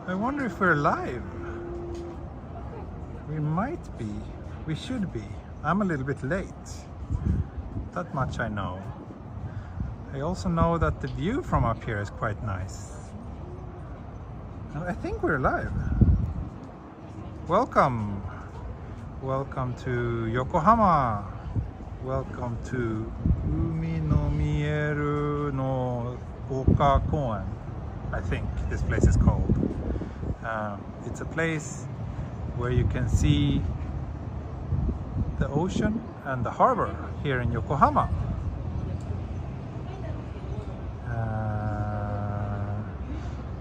I wonder if we're live. We might be. We should be. I'm a little bit late. That much I know. I also know that the view from up here is quite nice. And I think we're live. Welcome. Welcome to Yokohama. Welcome to Umi no Mieru no Oka Koen. I think this place is called. It's a place where you can see the ocean and the harbor here in Yokohama.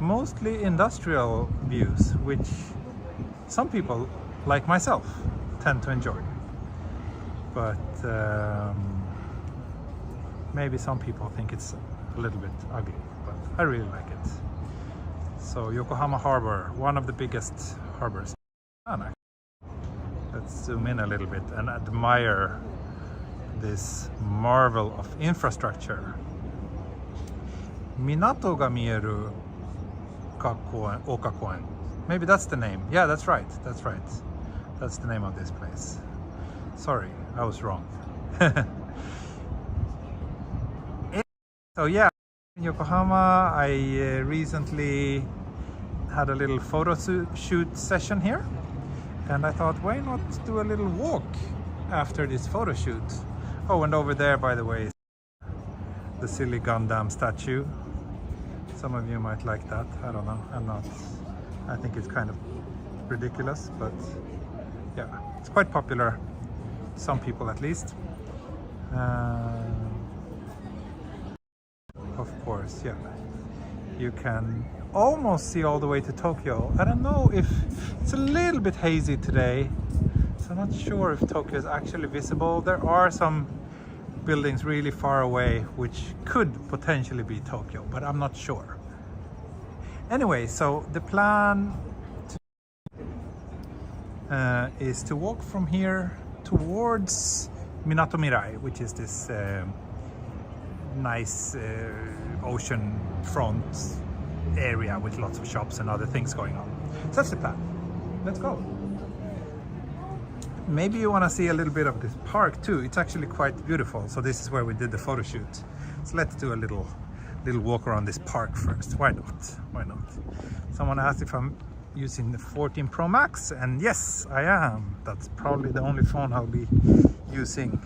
Mostly industrial views, which some people, like myself, tend to enjoy. But maybe some people think it's a little bit ugly, but I really like it. So Yokohama Harbor, one of the biggest harbors. Let's zoom in a little bit and admire this marvel of infrastructure. Minato ga mieru Okakoen. Maybe that's the name. Yeah, that's right. That's right. That's the name of this place. Sorry, I was wrong. So yeah, in Yokohama, I recently had a little photo shoot session here, and I thought, why not do a little walk after this photo shoot? Oh, and over there, by the way, is the silly Gundam statue. Some of you might like that. I don't know. I think it's kind of ridiculous, but yeah, it's quite popular. Some people at least. Of course, yeah. You can almost see all the way to Tokyo. I don't know if it's a little bit hazy today, so I'm not sure if Tokyo is actually visible. There are some buildings really far away which could potentially be Tokyo, but I'm not sure. Anyway, so the plan is to walk from here towards Minato Mirai, which is this nice ocean front area with lots of shops and other things going on. So that's the plan. Let's go. Maybe you want to see a little bit of this park too. It's actually quite beautiful. So this is where we did the photo shoot. So let's do a little walk around this park first. Why not? Why not? Someone asked if I'm using the 14 Pro Max, and yes, I am. That's probably the only phone I'll be using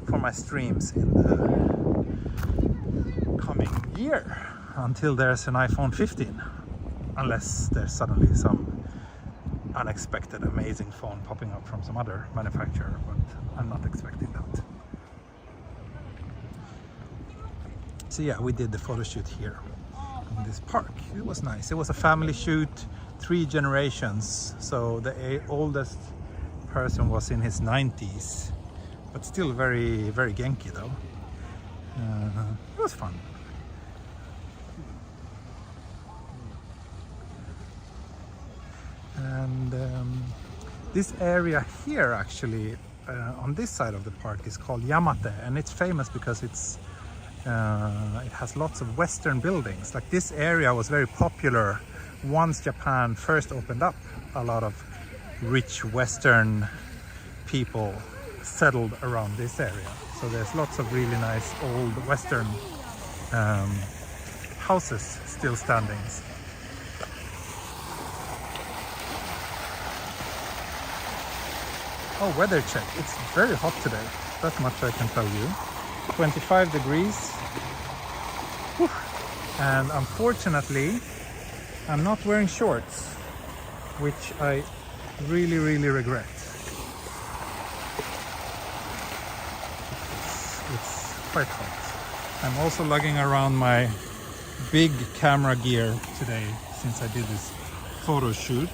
for my streams in the coming year, until there's an iPhone 15, unless there's suddenly some unexpected amazing phone popping up from some other manufacturer, but I'm not expecting that. So yeah, we did the photo shoot here in this park. It was nice. It was a family shoot, 3 generations, so the oldest person was in his 90s, but still very, very genki though. It was fun. And this area here actually on this side of the park is called Yamate, and it's famous because it has lots of Western buildings. Like this area was very popular once Japan first opened up. A lot of rich Western people settled around this area. So there's lots of really nice old Western houses still standing. Oh, weather check. It's very hot today. That much I can tell you. 25 degrees. Whew. And unfortunately, I'm not wearing shorts, which I really, really regret. It's quite hot. I'm also lugging around my big camera gear today since I did this photo shoot.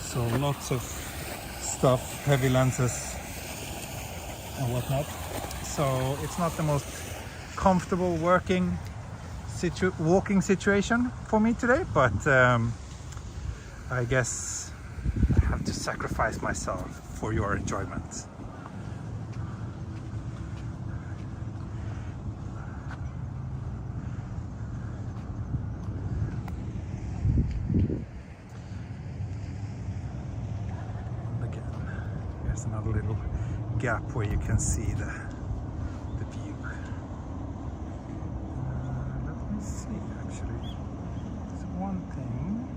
So lots of stuff, heavy lenses and whatnot. So it's not the most comfortable walking situation for me today, but I guess I have to sacrifice myself for your enjoyment. a little gap where you can see the view. Let me see, actually. There's one thing.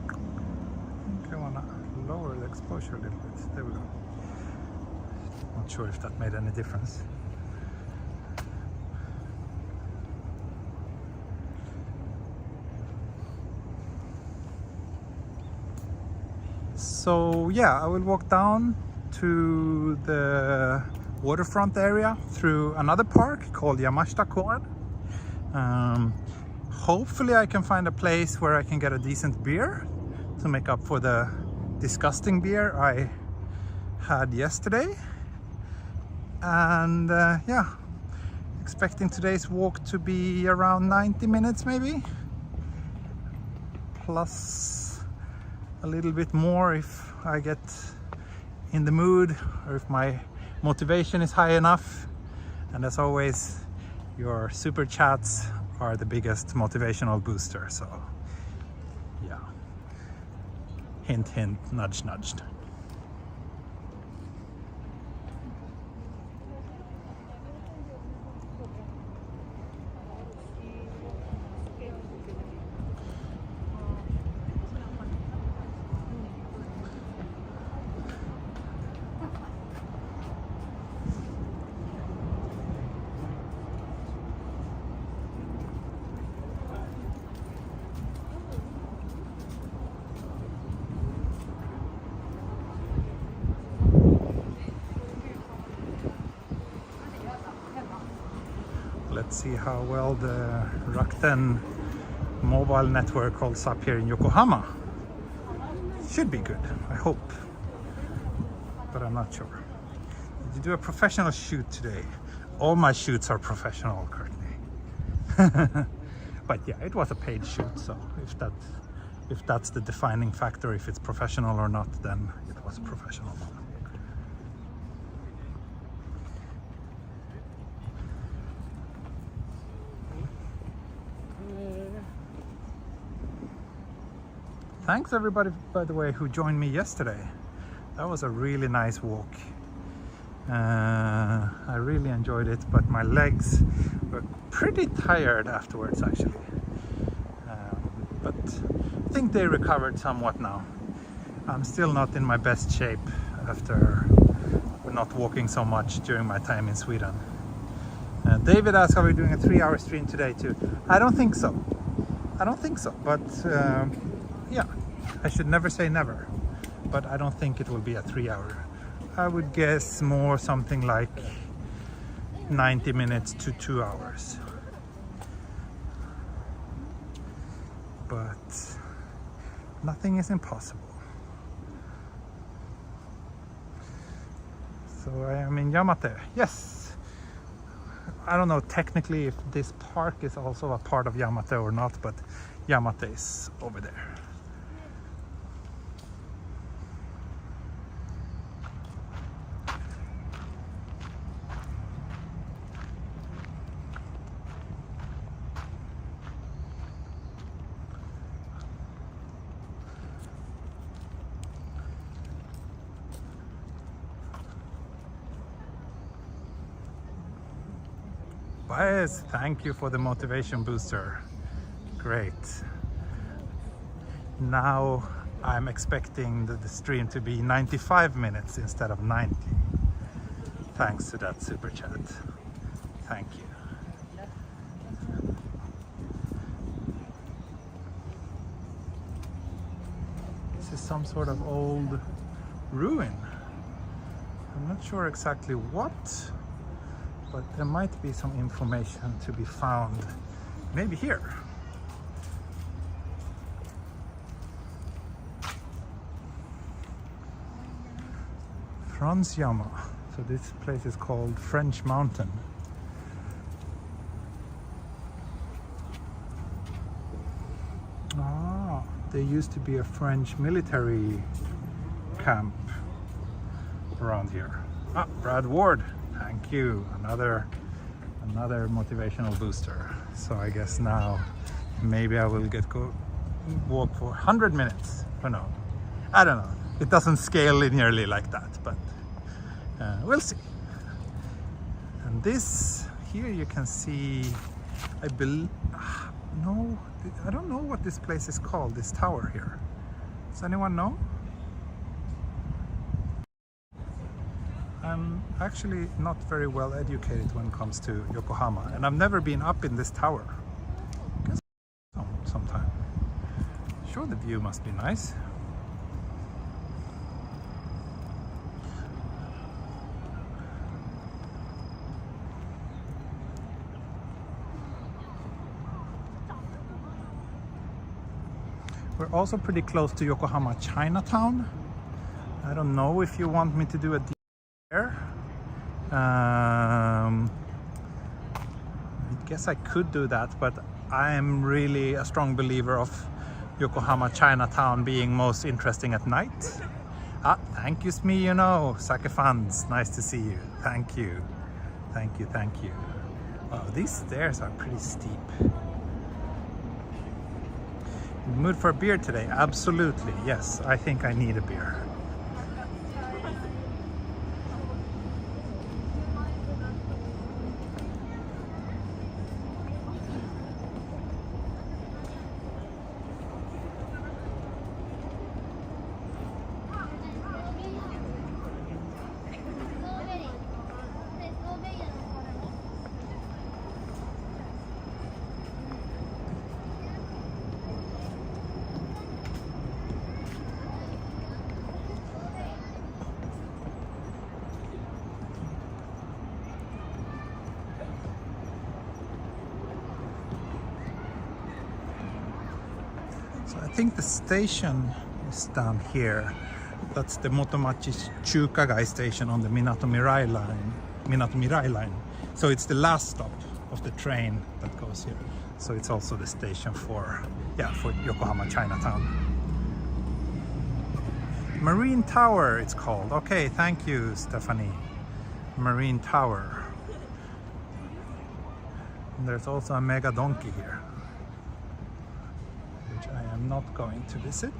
I think I want to lower the exposure a little bit. There we go. Not sure if that made any difference. So yeah, I will walk down to the waterfront area through another park called Yamashita. Hopefully I can find a place where I can get a decent beer to make up for the disgusting beer I had yesterday. And yeah, expecting today's walk to be around 90 minutes maybe, plus a little bit more if I get in the mood or if my motivation is high enough. And as always, your super chats are the biggest motivational booster, so yeah, hint hint, nudge nudged. Let's see how well the Rakuten mobile network holds up here in Yokohama. Should be good, I hope, but I'm not sure. Did you do a professional shoot today? All my shoots are professional, Courtney. But yeah, it was a paid shoot, so if that's the defining factor, if it's professional or not, then it was a professional one. Thanks everybody, by the way, who joined me yesterday. That was a really nice walk. I really enjoyed it, but my legs were pretty tired afterwards actually. But I think they recovered somewhat now. I'm still not in my best shape after not walking so much during my time in Sweden. David asked, are we doing a 3-hour stream today too? I don't think so. But yeah, I should never say never, but I don't think it will be a 3-hour. I would guess more something like 90 minutes to 2 hours. But nothing is impossible. So I am in Yamate. Yes. I don't know technically if this park is also a part of Yamate or not, but Yamate is over there. Yes, thank you for the motivation booster. Great. Now I'm expecting the stream to be 95 minutes instead of 90. Thanks to that super chat. Thank you. This is some sort of old ruin. I'm not sure exactly what, but there might be some information to be found, maybe here. Franz Yama. So this place is called French Mountain. Ah, there used to be a French military camp around here. Ah, Brad Ward. Thank you. Another motivational booster. So I guess now maybe I will walk for 100 minutes. Or no, I don't know. It doesn't scale linearly like that, but We'll see. And this here you can see, no, I don't know what this place is called, this tower here. Does anyone know? I'm actually not very well educated when it comes to Yokohama, and I've never been up in this tower. Guess sometime. Sure, the view must be nice. We're also pretty close to Yokohama Chinatown. I don't know if you want me to do a deep there. I guess I could do that, but I am really a strong believer of Yokohama Chinatown being most interesting at night. Thank you, Smee, you know, Sake fans, nice to see you. Thank you. Thank you, thank you. Wow, these stairs are pretty steep. Mood for a beer today? Absolutely, yes. I think I need a beer. So I think the station is down here. That's the Moto-machi Chukagai station on the Mirai line. So it's the last stop of the train that goes here. So it's also the station for Yokohama Chinatown. Marine Tower it's called. Okay, thank you, Stephanie. Marine Tower. And there's also a mega donkey here, which I am not going to visit.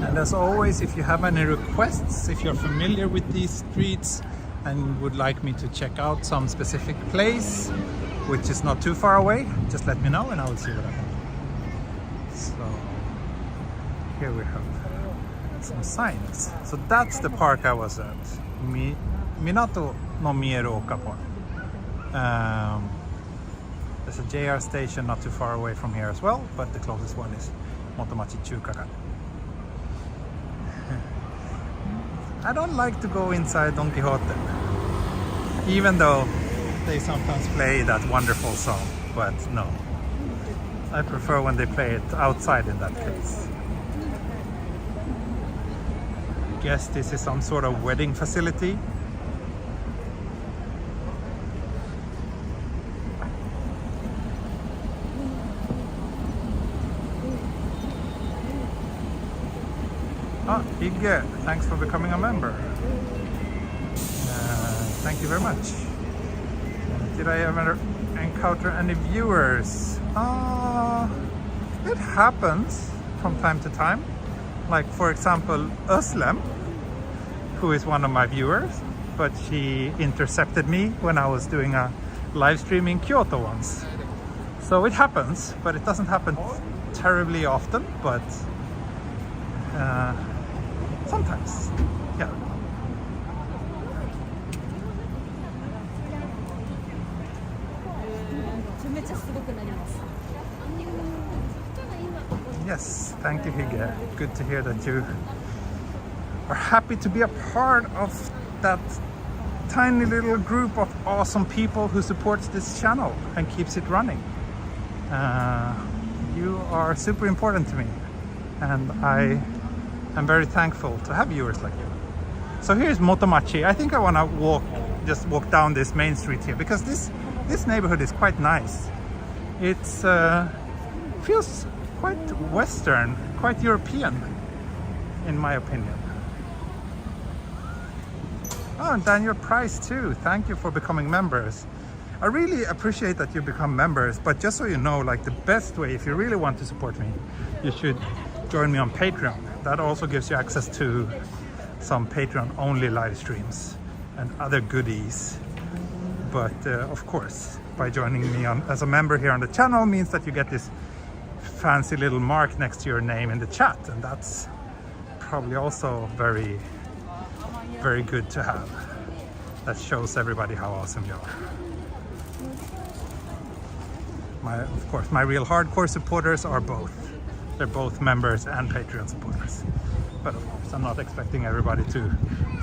And as always, if you have any requests, if you're familiar with these streets and would like me to check out some specific place, which is not too far away, just let me know and I will see what I can do. So here we have some signs. So that's the park I was at. Minato no mieru Okapon. There's a JR station not too far away from here as well, but the closest one is Moto-machi Chukagai. I don't like to go inside Don Quixote, even though they sometimes play that wonderful song, but no. I prefer when they play it outside in that case. Guess this is some sort of wedding facility. Higge, thanks for becoming a member. Thank you very much. Did I ever encounter any viewers? It happens from time to time. Like, for example, Özlem, who is one of my viewers, but she intercepted me when I was doing a live stream in Kyoto once. So it happens, but it doesn't happen terribly often, but sometimes, yeah. Yes, thank you, Hige. Good to hear that you are happy to be a part of that tiny little group of awesome people who supports this channel and keeps it running. You are super important to me. and I am very thankful to have viewers like you. So here's Moto-machi. I think I want to just walk down this main street here, because this neighborhood is quite nice. It's feels quite Western, quite European, in my opinion. Oh, and then your price too. Thank you for becoming members. I really appreciate that you become members, but just so you know, like, the best way, if you really want to support me, you should join me on Patreon. That also gives you access to some Patreon-only live streams and other goodies. But of course, by joining me as a member here on the channel means that you get this fancy little mark next to your name in the chat, and that's probably also very, very good to have. That shows everybody how awesome you are. Of course, my real hardcore supporters are both. They're both members and Patreon supporters. But of course, I'm not expecting everybody to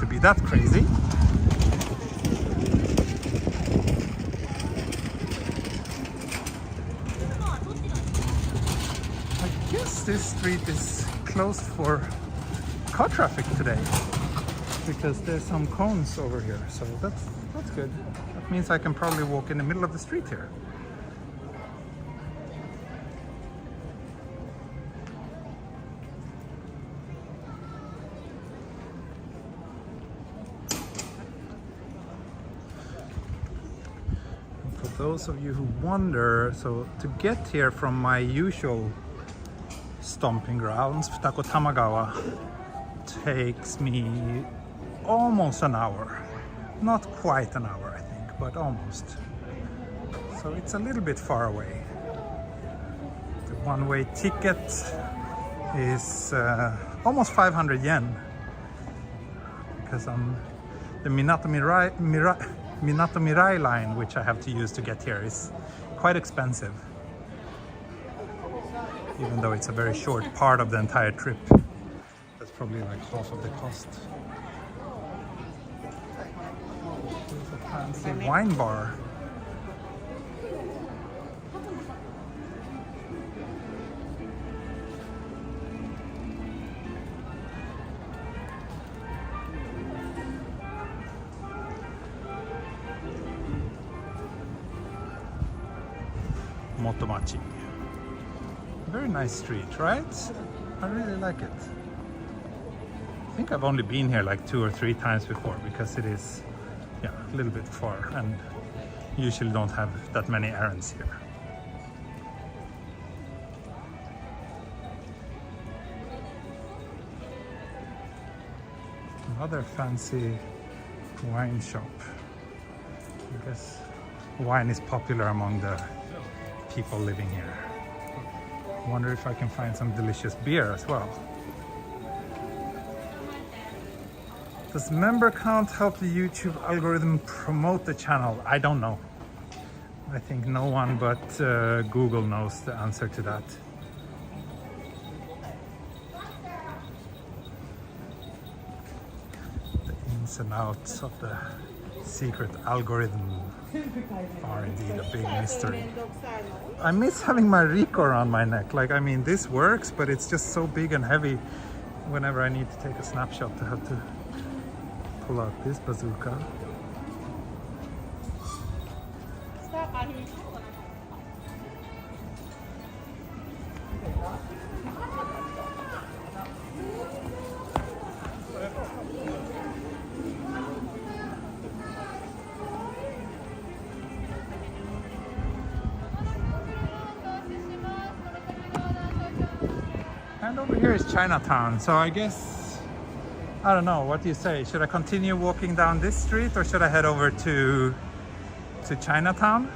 be that crazy. I guess this street is closed for car traffic today, because there's some cones over here, so that's good. That means I can probably walk in the middle of the street here. Those of you who wonder, so to get here from my usual stomping grounds, Futako Tamagawa, takes me almost an hour. Not quite an hour, I think, but almost. So it's a little bit far away. The one-way ticket is almost 500 yen, because I'm the Minato Mirai line, which I have to use to get here, is quite expensive, even though it's a very short part of the entire trip. That's probably like half of the cost. There's a fancy wine bar. Moto-machi. Very nice street, right? I really like it. I think I've only been here like 2 or 3 times before, because it is, yeah, a little bit far, and usually don't have that many errands here. Another fancy wine shop. I guess wine is popular among the people living here. I wonder if I can find some delicious beer as well. Does member count help the YouTube algorithm promote the channel? I don't know. I think no one but Google knows the answer to that. The ins and outs of the secret algorithm are indeed a big mystery. I miss having my Rico around my neck. Like, I mean, this works, but it's just so big and heavy whenever I need to take a snapshot to have to pull out this bazooka. And over here is Chinatown, so I guess, I don't know, what do you say? Should I continue walking down this street, or should I head over to Chinatown?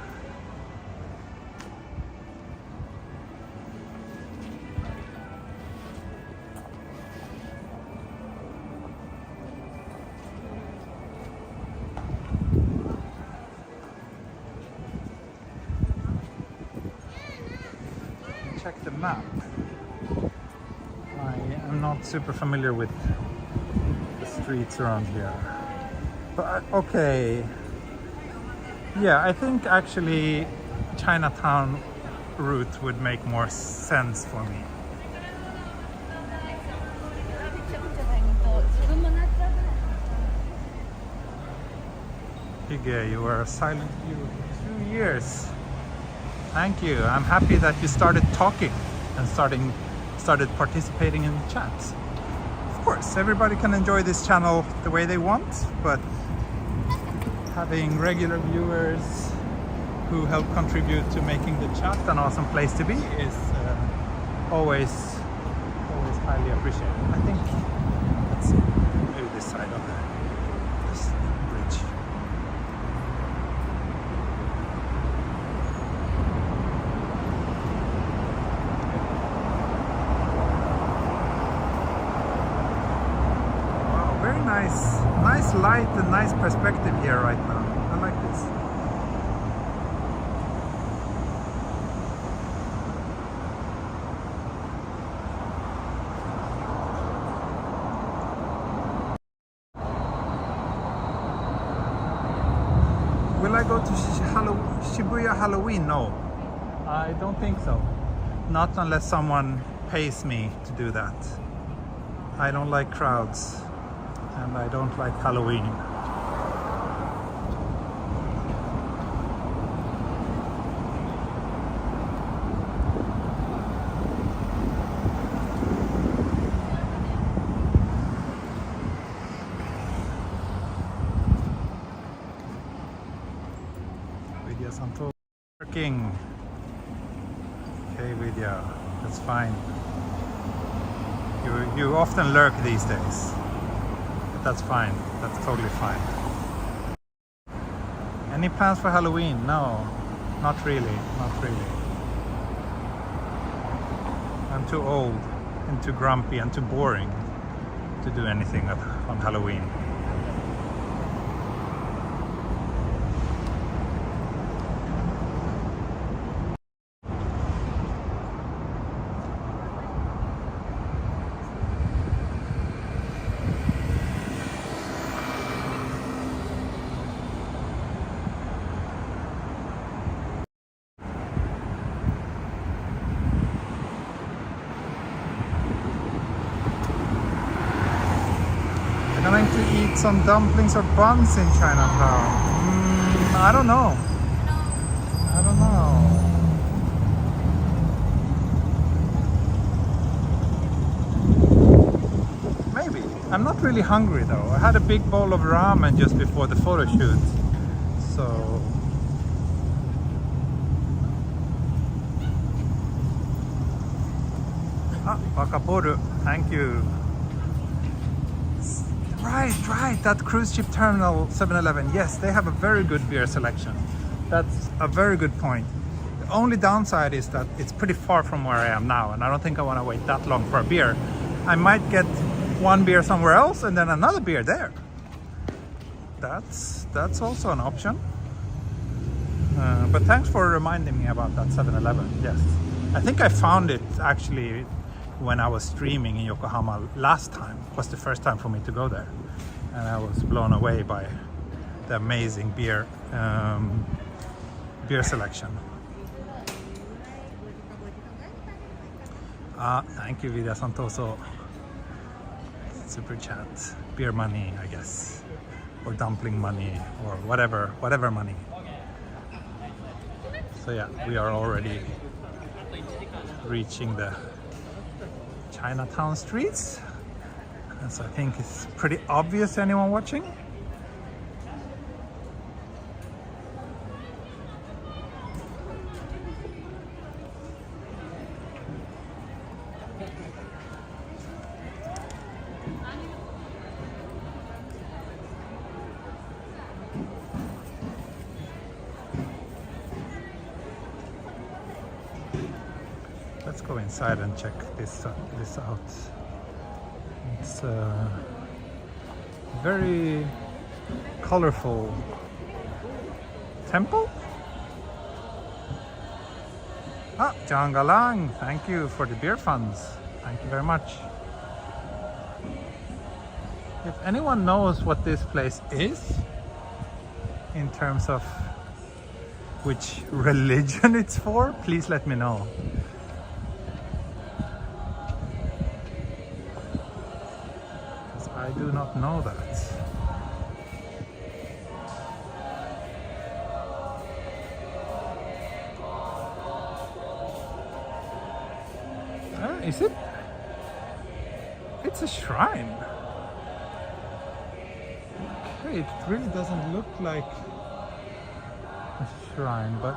Check the map. I'm not super familiar with the streets around here, but okay, yeah, I think actually Chinatown route would make more sense for me. Hige, you were a silent viewer for 2 years. Thank you. I'm happy that you started talking and started participating in the chat. Of course, everybody can enjoy this channel the way they want, but having regular viewers who help contribute to making the chat an awesome place to be is always highly appreciated. I think let's see, maybe this side of this bridge. Wow, very nice light and nice perspective here right now. I like this. Will I go to Shibuya Halloween? No, I don't think so. Not unless someone pays me to do that. I don't like crowds and I don't like Halloween. Working. Okay, Vidya, that's fine. You often lurk these days, but that's fine. That's totally fine. Any plans for Halloween? No, not really. Not really. I'm too old and too grumpy and too boring to do anything on Halloween. Going to eat some dumplings or buns in Chinatown. I don't know. I don't know. Maybe. I'm not really hungry though. I had a big bowl of ramen just before the photo shoot. So Wakaboru, thank you. Right, that cruise ship terminal 7-Eleven. Yes, they have a very good beer selection. That's a very good point. The only downside is that it's pretty far from where I am now, and I don't think I want to wait that long for a beer. I might get one beer somewhere else and then another beer there. That's also an option. But thanks for reminding me about that 7-Eleven. Yes, I think I found it actually when I was streaming in Yokohama last time. It was the first time for me to go there, and I was blown away by the amazing beer selection. Thank you, Vidya Santoso. Super chat. Beer money, I guess, or dumpling money, or whatever money. So yeah, we are already reaching the Chinatown streets, and so I think it's pretty obvious to anyone watching. Let's go inside and check this out. It's a very colorful temple. John Galang, thank you for the beer funds. Thank you very much. If anyone knows what this place is, in terms of which religion it's for, please let me know. I do not know that. Is it? It's a shrine. Okay, it really doesn't look like a shrine, but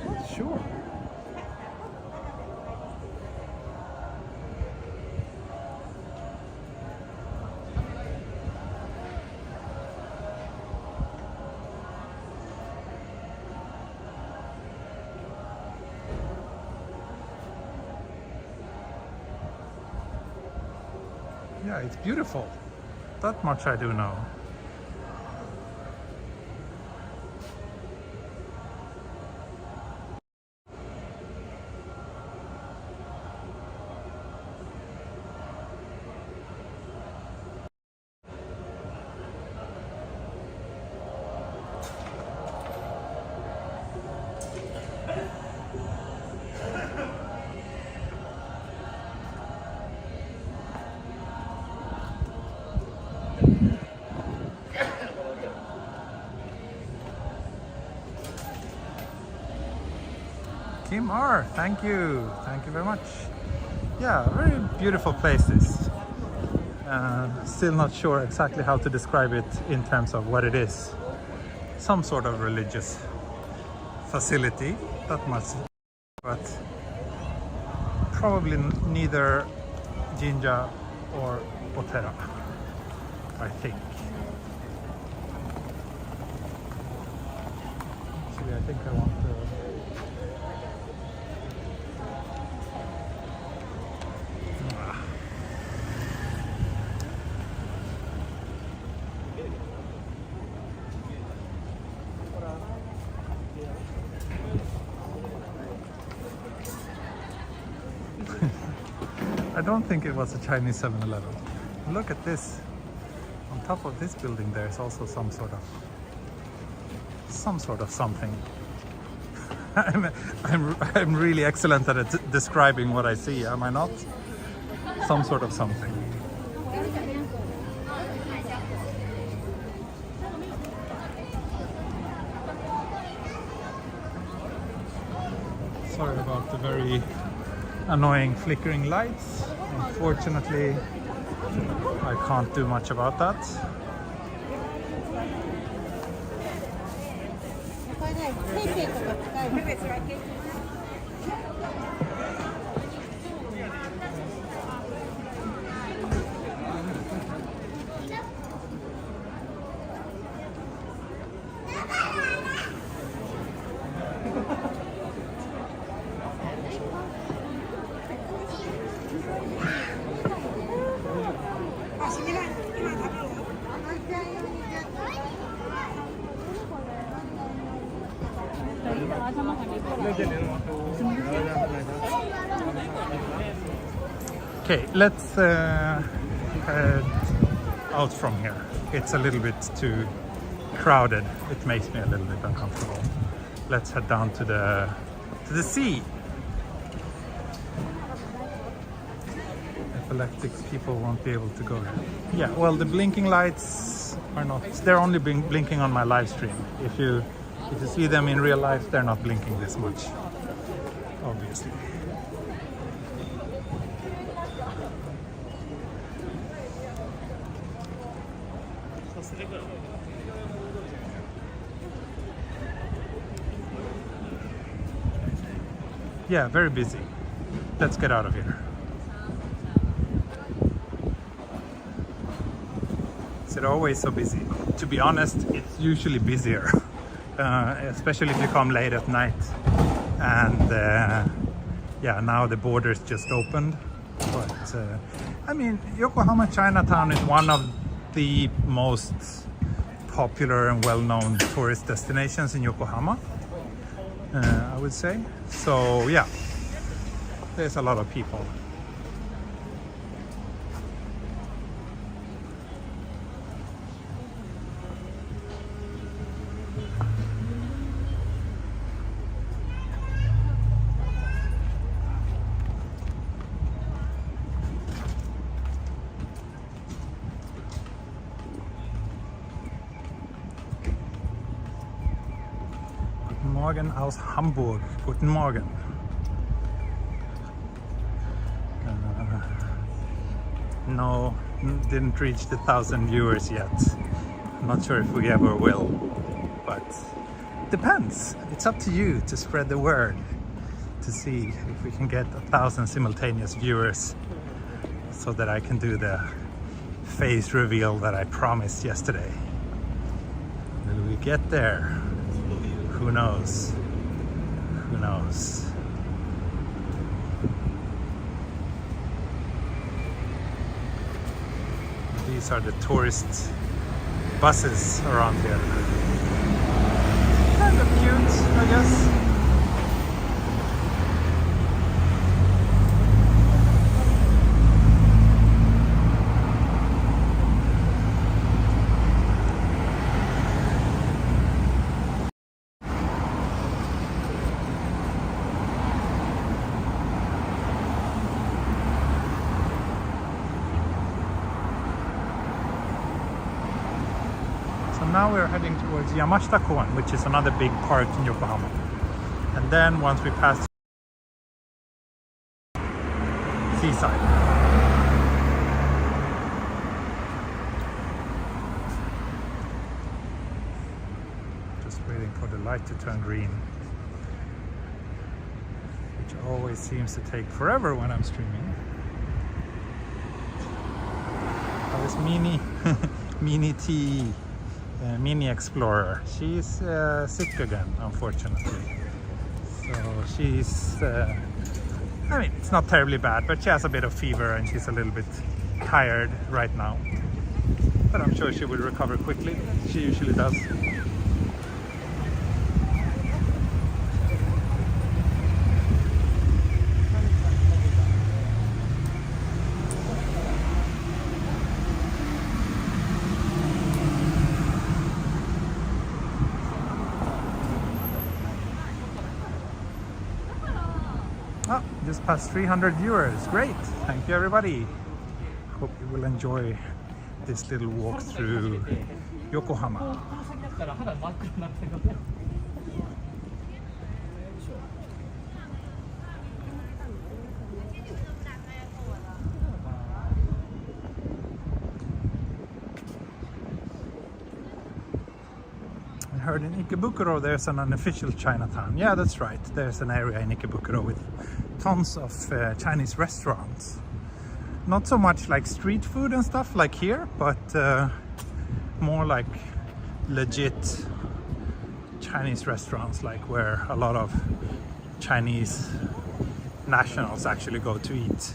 not sure. Yeah, it's beautiful. That much I do know. Kim R, thank you very much. Yeah, very beautiful places. Still not sure exactly how to describe it in terms of what it is. Some sort of religious facility, that much, but probably neither jinja or otera, I think. Actually, I think I want to. I don't think it was a Chinese 7-Eleven. Look at this. On top of this building there's also some sort of something. I'm really excellent at describing what I see, am I not? Some sort of something. Sorry about the very annoying flickering lights. Unfortunately, I can't do much about that. Okay, let's head out from here. It's a little bit too crowded. It makes me a little bit uncomfortable. Let's head down to the sea. Epileptic people won't be able to go there. Yeah, well, the blinking lights are not. They're only blinking on my live stream. If you see them in real life, they're not blinking this much, obviously. Yeah, very busy. Let's get out of here. Is it always so busy? To be honest, it's usually busier, especially if you come late at night. And yeah, now the borders just opened. But I mean, Yokohama Chinatown is one of the most popular and well-known tourist destinations in Yokohama, I would say. So yeah, there's a lot of people. Morgen aus Hamburg. Guten Morgen. No, didn't reach the 1,000 viewers yet. I'm not sure if we ever will, but depends. It's up to you to spread the word to see if we can get 1,000 simultaneous viewers so that I can do the face reveal that I promised yesterday. Will we get there? Who knows? Who knows? These are the tourist buses around here. Kind of cute, I guess. Now we're heading towards Yamashita, which is another big park in Yokohama. And then once we pass seaside. Just waiting for the light to turn green, which always seems to take forever when I'm streaming. Oh, this Mini T. Mini Explorer. She's sick again, unfortunately. So she's, I mean, it's not terribly bad, but she has a bit of fever and she's a little bit tired right now. But I'm sure she will recover quickly. She usually does. Oh, just past 300 viewers. Great. Thank you, everybody. Hope you will enjoy this little walk through Yokohama. I heard in Ikebukuro there's an unofficial Chinatown. Yeah, that's right. There's an area in Ikebukuro with tons of Chinese restaurants. Not so much like street food and stuff like here, but more like legit Chinese restaurants, like where a lot of Chinese nationals actually go to eat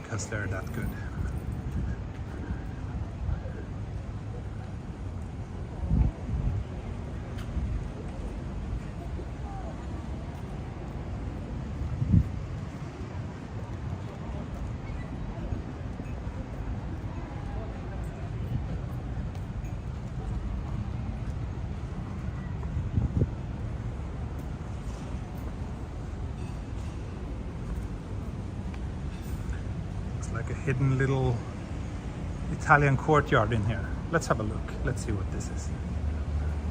because they're that good. Like a hidden little Italian courtyard in here. Let's have a look. Let's see what this is.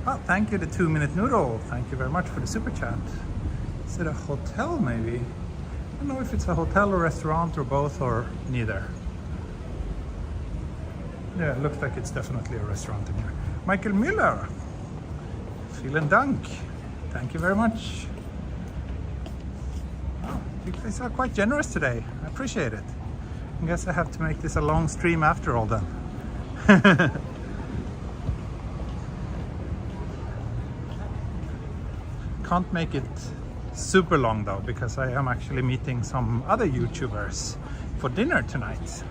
Oh, thank you, the 2-minute noodle. Thank you very much for the super chat. Is it a hotel maybe? I don't know if it's a hotel or restaurant or both or neither. Yeah, it looks like it's definitely a restaurant in here. Michael Müller. Vielen Dank. Thank you very much. Oh, you guys are quite generous today. I appreciate it. I guess I have to make this a long stream after all then. Can't make it super long though, because I am actually meeting some other YouTubers for dinner tonight.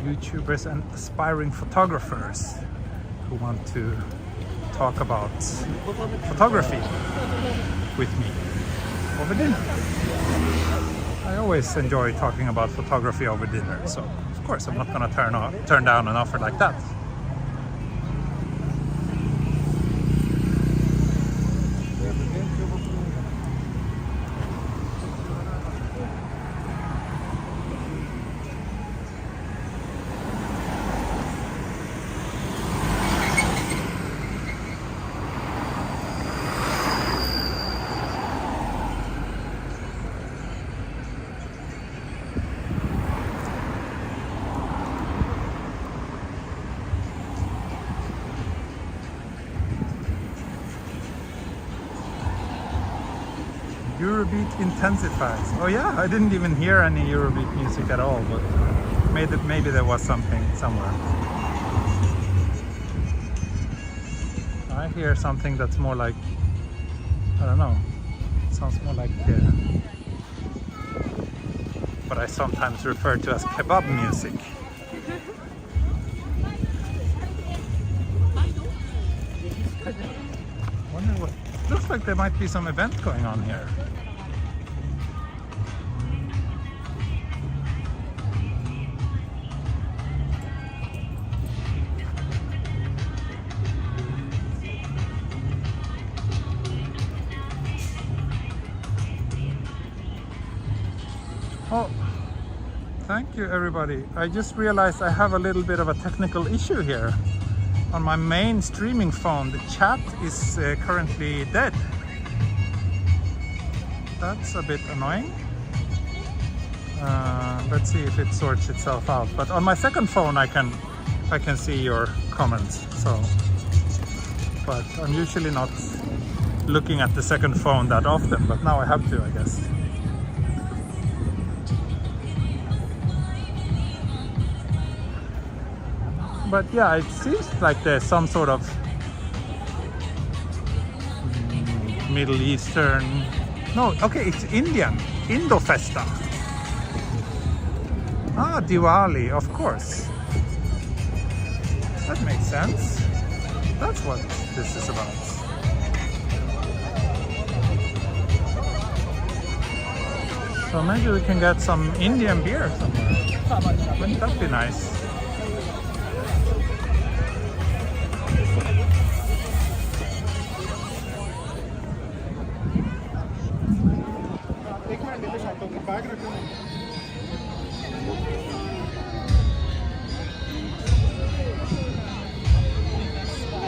YouTubers and aspiring photographers who want to talk about photography with me over dinner. I always enjoy talking about photography over dinner, so of course I'm not going to turn down an offer like that. Eurobeat intensifies. Oh yeah, I didn't even hear any Eurobeat music at all, but maybe there was something somewhere. I hear something that's more like, I don't know, sounds more like what I sometimes refer to as kebab music. Wonder what, looks like there might be some event going on here. Oh, thank you everybody. I just realized I have a little bit of a technical issue here. On my main streaming phone, the chat is currently dead. That's a bit annoying. Let's see if it sorts itself out. But on my second phone, I can see your comments. So, but I'm usually not looking at the second phone that often. But now I have to, I guess. But yeah, it seems like there's some sort of Middle Eastern... No, okay, it's Indian. Indo Festa. Ah, Diwali, of course. That makes sense. That's what this is about. So maybe we can get some Indian beer somewhere. Wouldn't that be nice?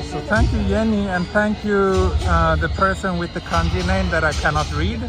So thank you Jenny, and thank you the person with the kanji name that I cannot read.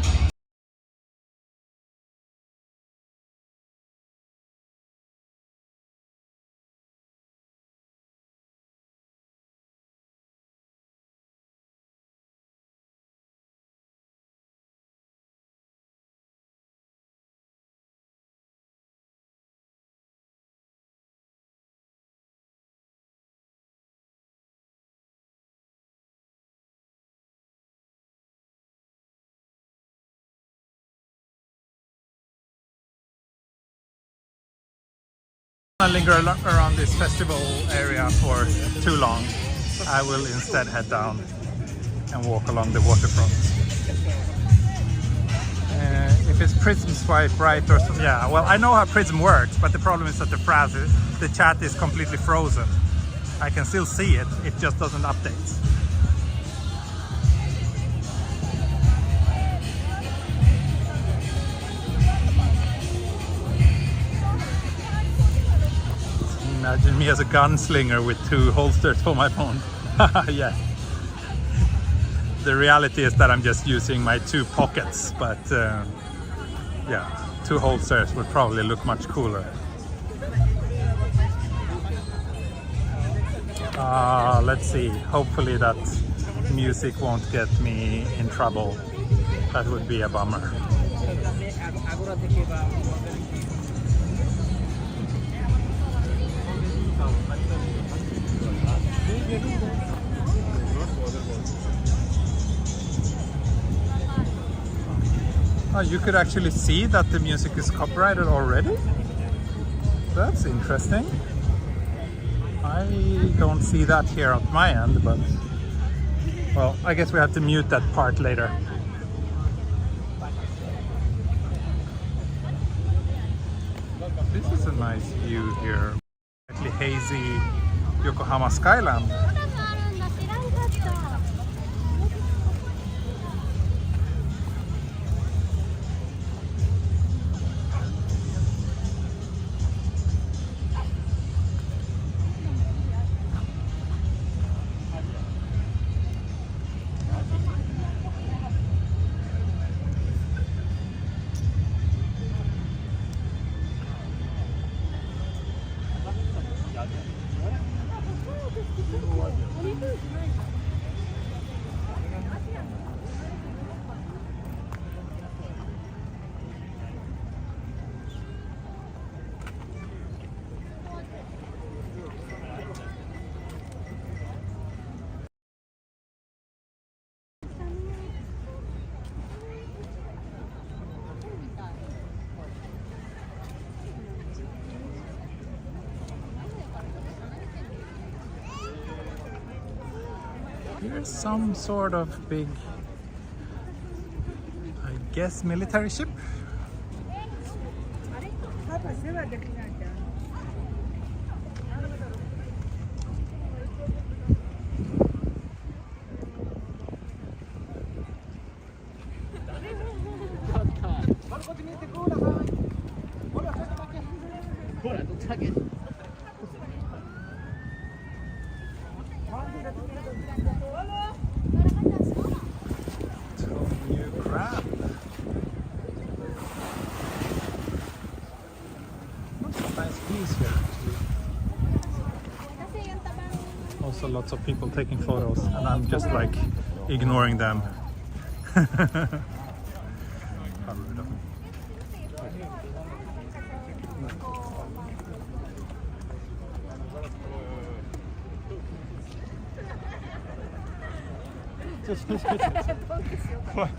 Linger around this festival area for too long. I will instead head down and walk along the waterfront. If it's Prism swipe right or something, yeah, well I know how Prism works, but the problem is that the chat is completely frozen. I can still see it, it just doesn't update. Imagine me as a gunslinger with two holsters for my phone. Yeah. The reality is that I'm just using my two pockets, but yeah, two holsters would probably look much cooler. Let's see, hopefully that music won't get me in trouble. That would be a bummer. Oh, you could actually see that the music is copyrighted already? That's interesting. I don't see that here on my end, but well, I guess we have to mute that part later. This is a nice view here. Slightly hazy Yokohama skyline. there's some sort of big, I guess, military ship. Also lots of people taking photos and I'm just like ignoring them. How rude of me.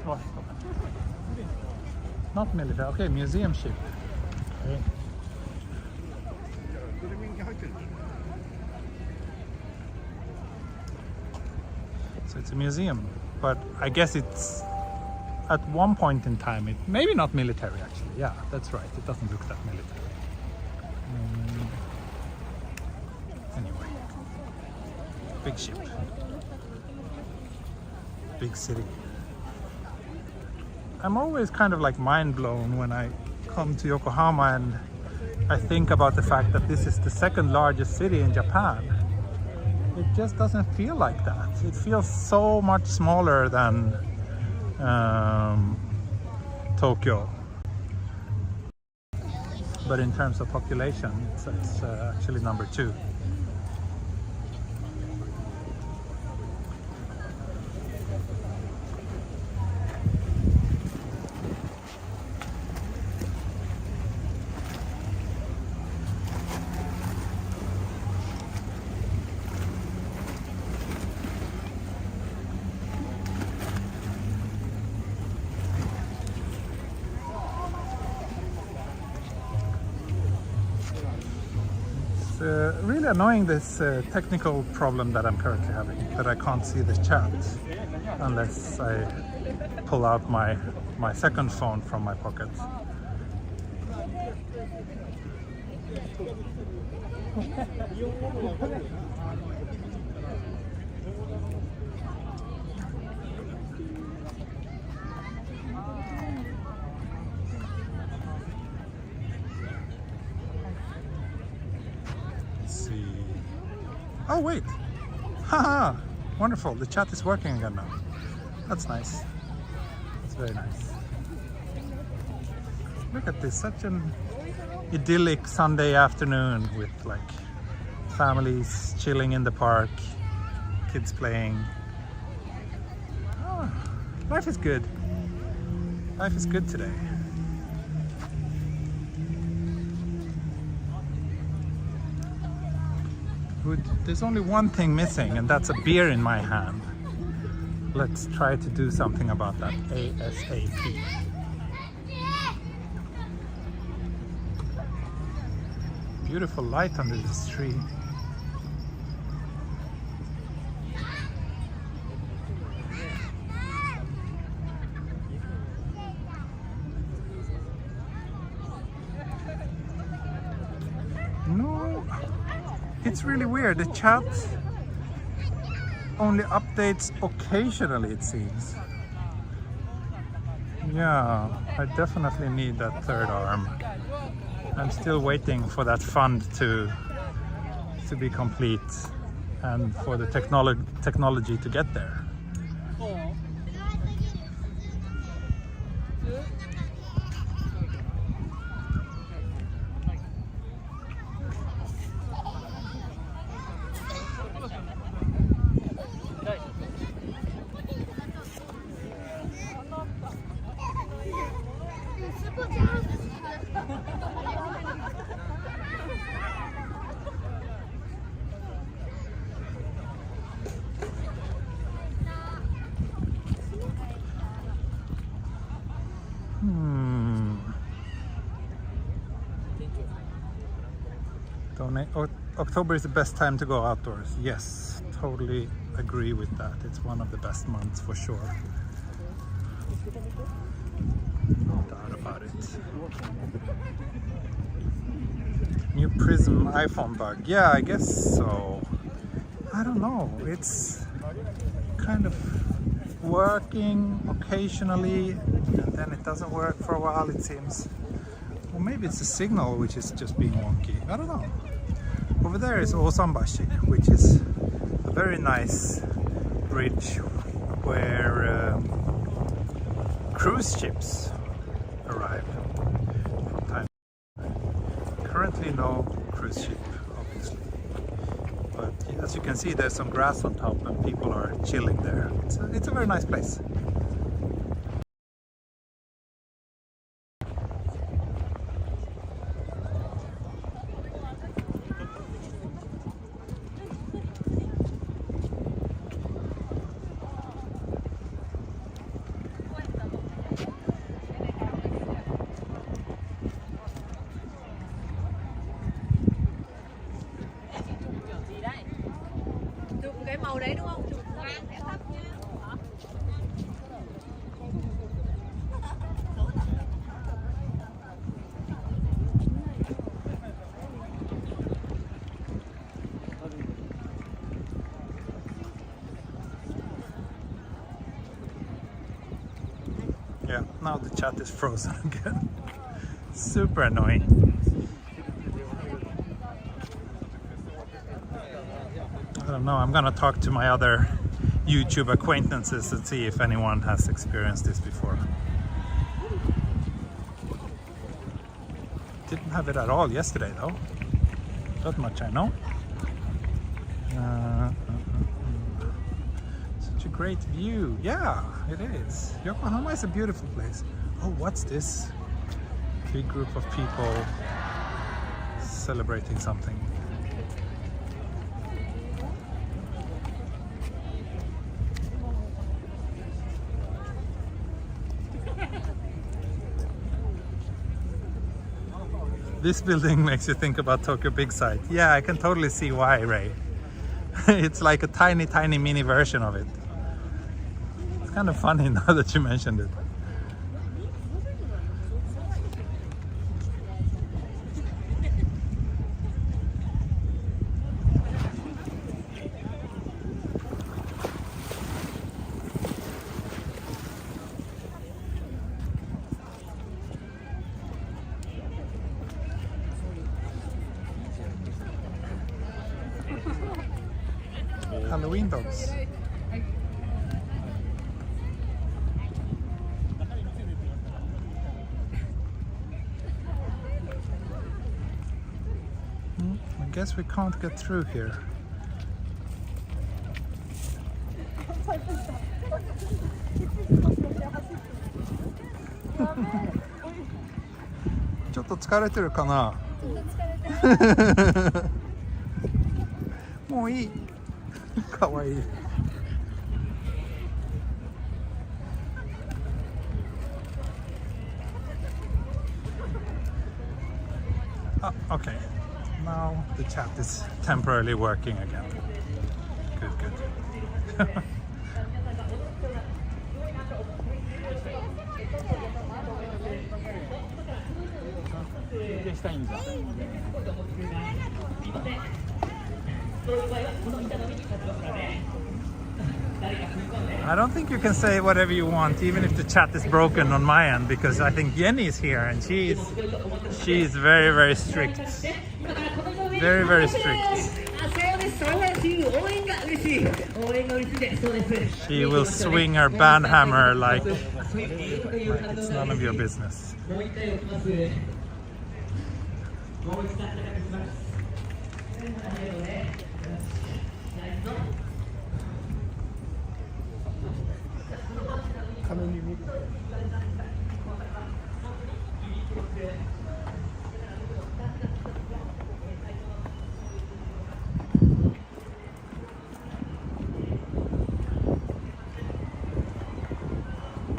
What? Not military, okay, museum ship. Okay. So it's a museum, but I guess it's at one point in time, it maybe not military actually. Yeah, that's right. It doesn't look that military. Anyway, big ship, big city. I'm always kind of like mind blown when I come to Yokohama and I think about the fact that this is the second largest city in Japan. It just doesn't feel like that. It feels so much smaller than Tokyo. But in terms of population, it's actually number 2. Really annoying, this technical problem that I'm currently having, that I can't see the chat unless I pull out my second phone from my pocket. Oh wait, haha, wonderful, the chat is working again now. That's nice, that's very nice. Look at this, such an idyllic Sunday afternoon with like families chilling in the park, kids playing. Oh, life is good. Life is good today. Good. There's only one thing missing, and that's a beer in my hand. Let's try to do something about that ASAP. Beautiful light under this tree. No, it's really weird. The chat only updates occasionally, it seems. Yeah, I definitely need that third arm. I'm still waiting for that fund to be complete and for the technology to get there. October is the best time to go outdoors. Yes, totally agree with that. It's one of the best months for sure. No doubt about it. New Prism iPhone bug. Yeah, I guess so. I don't know. It's kind of working occasionally and then it doesn't work for a while, it seems. Or maybe it's the signal which is just being wonky. I don't know. Over there is Osambashi, which is a very nice bridge where cruise ships arrive from time to time. Currently no cruise ship, obviously. But as you can see, there's some grass on top and people are chilling there. It's a very nice place. Yeah, now the chat is frozen again. Super annoying. I don't know, I'm gonna talk to my other YouTube acquaintances and see if anyone has experienced this before. Didn't have it at all yesterday though. That much I know. Such a great view. Yeah, it is. Yokohama is a beautiful place. Oh, what's this? Big group of people celebrating something. This building makes you think about Tokyo Big Sight. Yeah, I can totally see why, Ray. It's like a tiny, tiny mini version of it. It's kind of funny now that you mentioned it. Halloween dogs. I guess we can't get through here.ちょっと疲れてるかな? もういい。かわいい。Oh, okay. Now the chat is temporarily working again. Good, good. I don't think you can say whatever you want, even if the chat is broken on my end, because I think Jenny is here and she's very, very strict. Very, very strict. She will swing her band hammer like it's none of your business.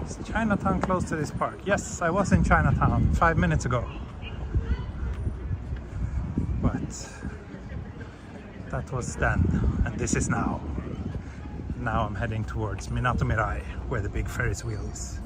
Is Chinatown close to this park? Yes, I was in Chinatown 5 minutes ago. But that was then, and this is now. Now I'm heading towards Minato Mirai, where the big Ferris wheel is.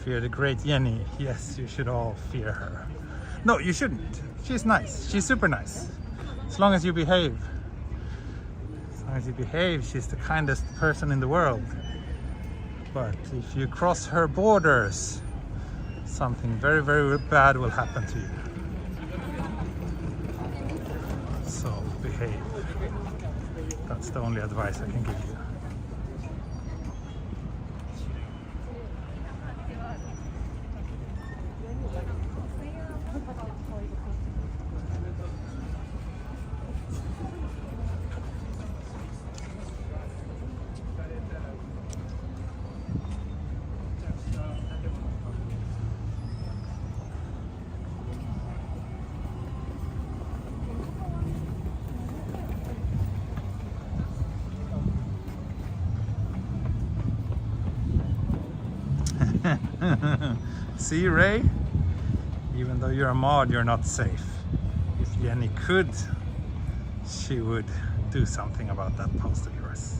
Fear the great Jenny. Yes, you should all fear her. No, you shouldn't. She's nice. She's super nice. As long as you behave. As long as you behave, she's the kindest person in the world. But if you cross her borders, something very, very bad will happen to you. So behave. That's the only advice I can give you. See, Ray? Even though you're a mod, you're not safe. If Jenny could, she would do something about that post of yours.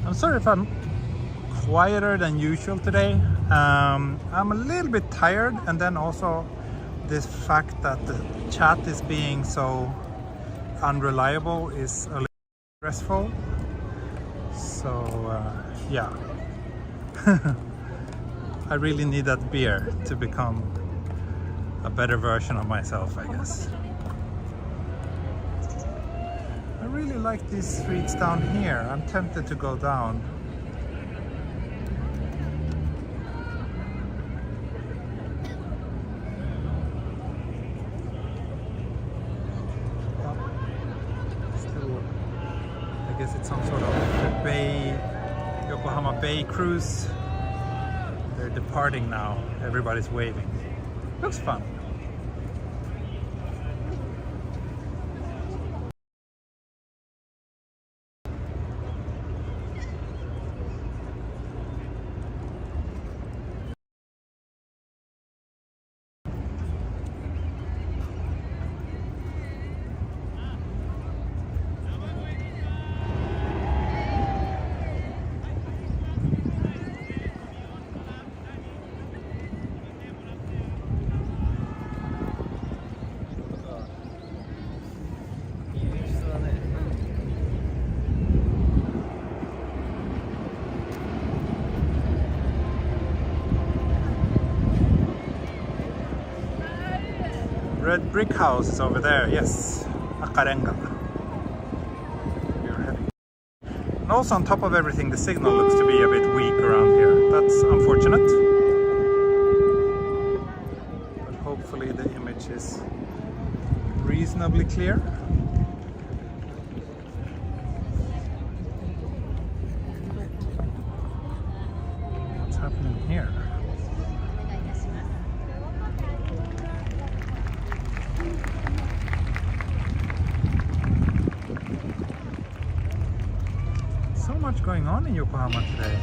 I'm sorry if I'm quieter than usual today. I'm a little bit tired, and then also this fact that the chat is being so unreliable is a little stressful. So yeah, I really need that beer to become a better version of myself, I guess. I really like these streets down here. I'm tempted to go down. Still, I guess it's some sort of Yokohama Bay cruise. They're departing now. Everybody's waving. Looks fun. Red brick house is over there, yes. Akarenga. And also on top of everything, the signal looks to be a bit weak around here. That's unfortunate. But hopefully the image is reasonably clear. happening here? So much going on in Yokohama today.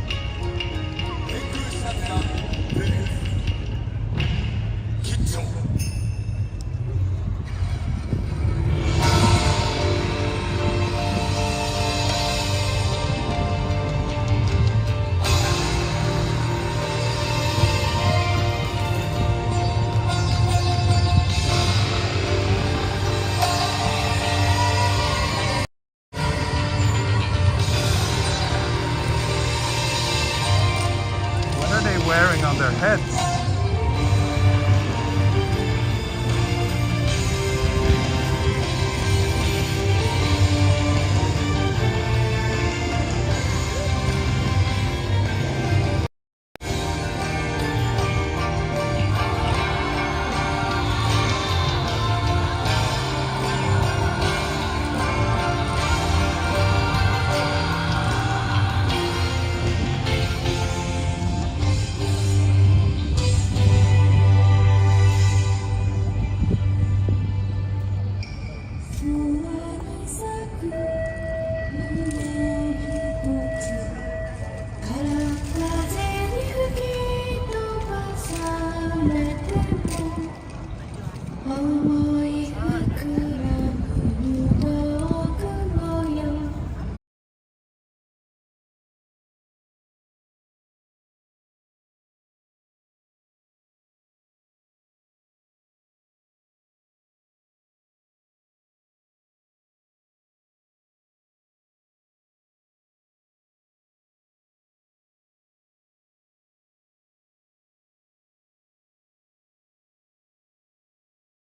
Wearing on their heads.